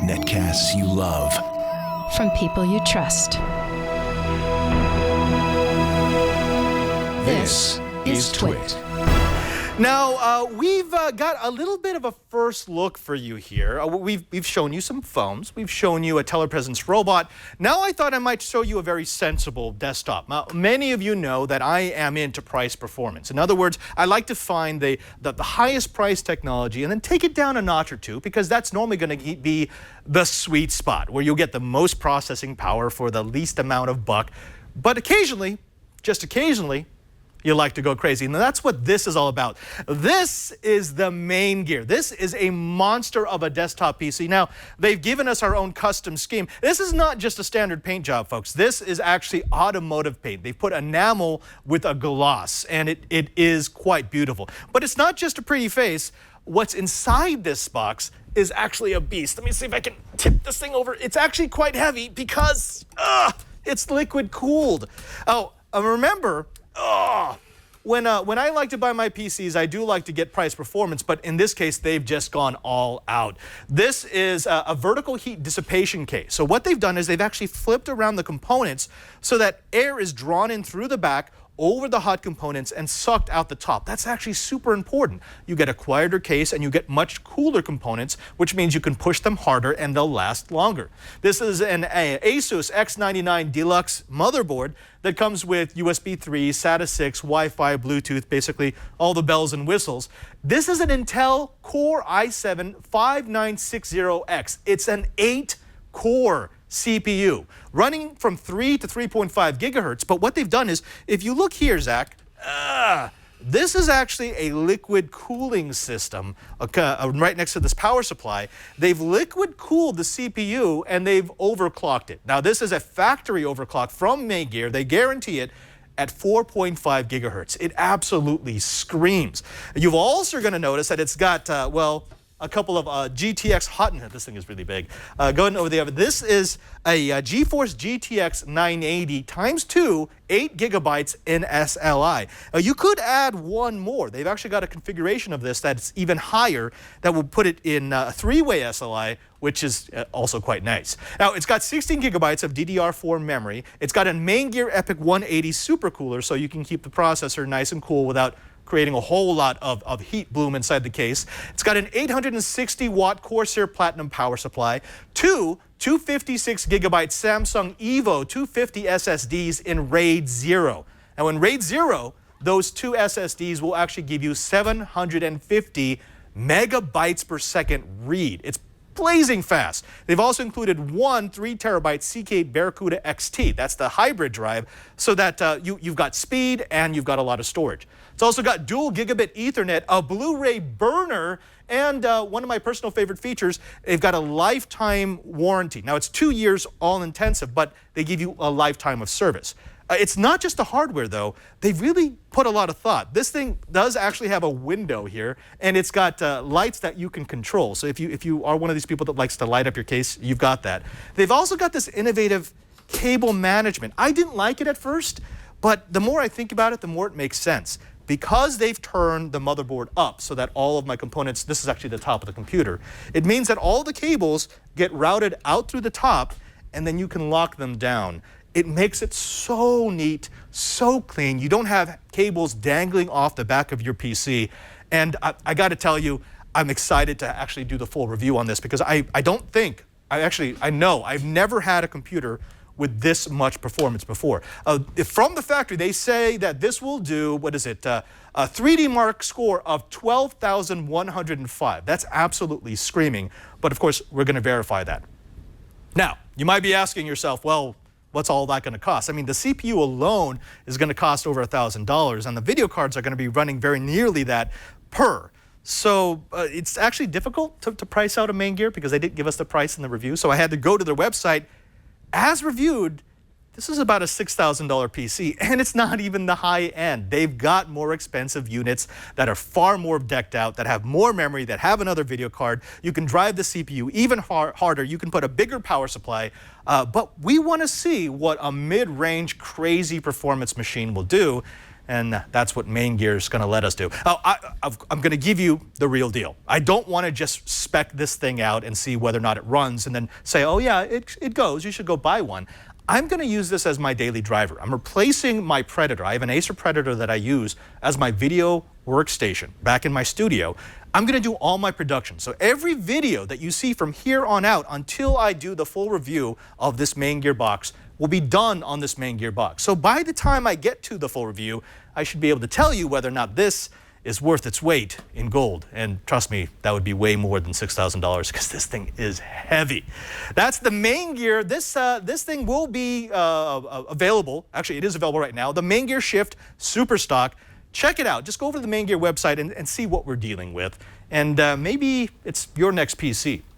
Netcasts you love. From people you trust. This is Twit. Now, we've got a little bit of a first look for you here. We've shown you some phones. We've shown you a telepresence robot. Now I thought I might show you a very sensible desktop. Now, many of you know that I am into price performance. In other words, I like to find the highest price technology and then take it down a notch or two, because that's normally going to be the sweet spot where you'll get the most processing power for the least amount of buck. But occasionally, just occasionally, you like to go crazy. And that's what this is all about. This is the Maingear. This is a monster of a desktop PC. Now, they've given us our own custom scheme. This is not just a standard paint job, folks. This is actually automotive paint. They've put enamel with a gloss, and it is quite beautiful. But it's not just a pretty face. What's inside this box is actually a beast. Let me see if I can tip this thing over. It's actually quite heavy because it's liquid cooled. Oh, remember, when I like to buy my PCs, I do like to get price performance, but in this case, they've just gone all out. This is a vertical heat dissipation case. So what they've done is they've actually flipped around the components so that air is drawn in through the back, over the hot components, and sucked out the top. That's actually super important. You get a quieter case and you get much cooler components, which means you can push them harder and they'll last longer. This is an Asus X99 Deluxe motherboard that comes with USB 3, SATA 6, Wi-Fi, Bluetooth, basically all the bells and whistles. This is an Intel Core i7-5960X. It's an 8-core CPU running from 3 to 3.5 gigahertz. But what they've done is, if you look here, Zach, this is actually a liquid cooling system right next to this power supply. They've liquid cooled the CPU and they've overclocked it. Now, this is a factory overclock from Maingear. They guarantee it at 4.5 gigahertz. It absolutely screams. You've also going to notice that it's got, a couple of GTX hot. This thing is really big. Going over the other. This is a GeForce GTX 980 times 2, 8 gigabytes in SLI. You could add one more. They've actually got a configuration of this that's even higher that will put it in a 3-way SLI, which is also quite nice. Now, it's got 16 gigabytes of DDR4 memory. It's got a Maingear EPIC 180 supercooler, so you can keep the processor nice and cool without creating a whole lot of heat bloom inside the case. It's got an 860-watt Corsair Platinum power supply, two 256 gigabyte Samsung Evo 250 SSDs in RAID 0. Now, in RAID 0, those two SSDs will actually give you 750 megabytes per second read. It's blazing fast. They've also included one 3 terabyte CK Barracuda XT. That's the hybrid drive, so that you've got speed and you've got a lot of storage. It's also got dual gigabit Ethernet, a Blu-ray burner, and one of my personal favorite features, they've got a lifetime warranty. Now, it's 2 years all intensive, but they give you a lifetime of service. It's not just the hardware, though. They've really put a lot of thought. This thing does actually have a window here, and it's got lights that you can control. So if you are one of these people that likes to light up your case, you've got that. They've also got this innovative cable management. I didn't like it at first, but the more I think about it, the more it makes sense. Because they've turned the motherboard up so that all of my components, this is actually the top of the computer, it means that all the cables get routed out through the top, and then you can lock them down. It makes it so neat, so clean. You don't have cables dangling off the back of your PC. And I got to tell you, I'm excited to actually do the full review on this, because I know I've never had a computer with this much performance before. From the factory, they say that this will do, a 3D Mark score of 12,105. That's absolutely screaming. But of course, we're going to verify that. Now, you might be asking yourself, well, what's all that going to cost? I mean, the CPU alone is going to cost over $1,000, and the video cards are going to be running very nearly that per. So it's actually difficult to price out a Maingear, because they didn't give us the price in the review. So I had to go to their website. As reviewed, this is about a $6,000 PC, and it's not even the high end. They've got more expensive units that are far more decked out, that have more memory, that have another video card. You can drive the CPU even harder. You can put a bigger power supply. But we want to see what a mid-range crazy performance machine will do. and that's what Maingear is going to let us do. Oh, I'm going to give you the real deal. I don't want to just spec this thing out and see whether or not it runs and then say, oh yeah, it goes, you should go buy one. I'm going to use this as my daily driver. I'm replacing my Predator. I have an Acer Predator that I use as my video workstation back in my studio. I'm going to do all my production. So every video that you see from here on out until I do the full review of this Maingear box will be done on this Maingear box. So by the time I get to the full review, I should be able to tell you whether or not this is worth its weight in gold. And trust me, that would be way more than $6,000 because this thing is heavy. That's the Maingear. This thing will be available. Actually, it is available right now. The Maingear Shift Superstock. Check it out. Just go over to the Maingear website and see what we're dealing with. And maybe it's your next PC.